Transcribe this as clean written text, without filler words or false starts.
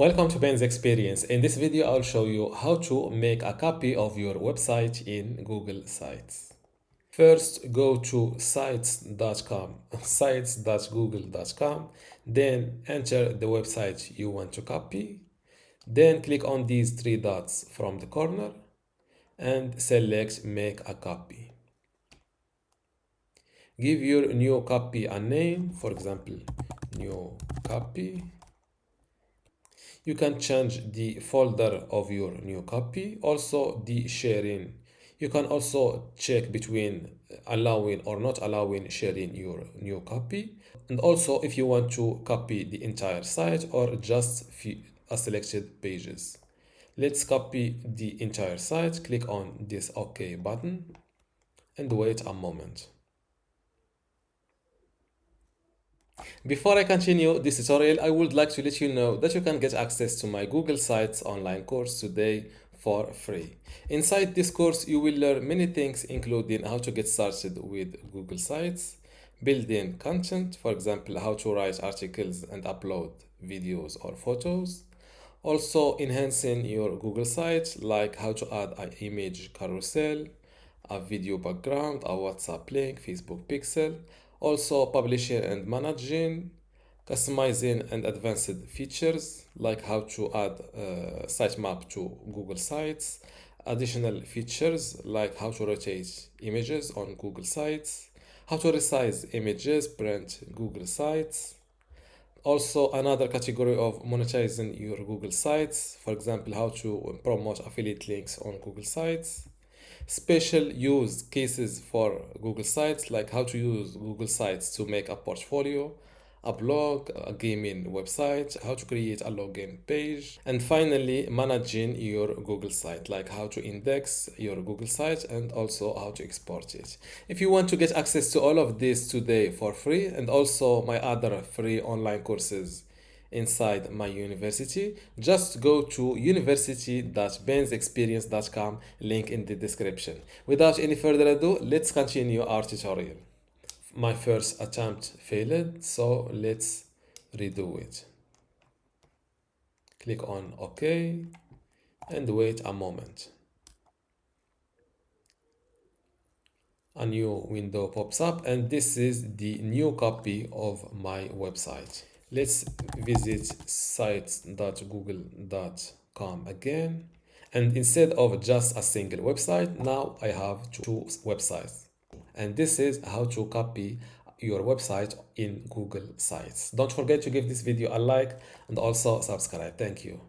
Welcome to Ben's Experience. In this video, I'll show you how to make a copy of your website in Google Sites. First, go to sites.com, sites.google.com, then enter the website you want to copy. Then click on these three dots from the corner and select Make a Copy. Give your new copy a name, for example, New Copy. You can change the folder of your new copy, also the sharing. You can also check between allowing or not allowing sharing your new copy. And also if you want to copy the entire site or just a selected pages. Let's copy the entire site. Click on this OK button and wait a moment. Before I continue this tutorial, I would like to let you know that you can get access to my Google Sites online course today for free. Inside this course, you will learn many things, including how to get started with Google Sites, building content, for example, how to write articles and upload videos or photos, also enhancing your Google site, like how to add an image carousel, a video background, a WhatsApp link, Facebook pixel, also publishing and managing, customizing and advanced features like how to add sitemap to Google Sites, additional features like how to rotate images on Google Sites, how to resize images, print Google Sites. Also another category of monetizing your Google Sites, for example, how to promote affiliate links on Google Sites. Special use cases for Google Sites, like how to use Google Sites to make a portfolio, a blog, a gaming website, how to create a login page, and finally managing your Google site, like how to index your Google site and also how to export it. If you want to get access to all of this today for free and also my other free online courses inside my university, just go to university.bensexperience.com, link in the description. Without any further ado, let's continue our tutorial. My first attempt failed, so let's redo it. Click on OK and wait a moment. A new window pops up and this is the new copy of my website. Let's visit sites.google.com again, and instead of just a single website, now I have two websites, and this is how to copy your website in Google Sites. Don't forget to give this video a like and also subscribe. Thank you.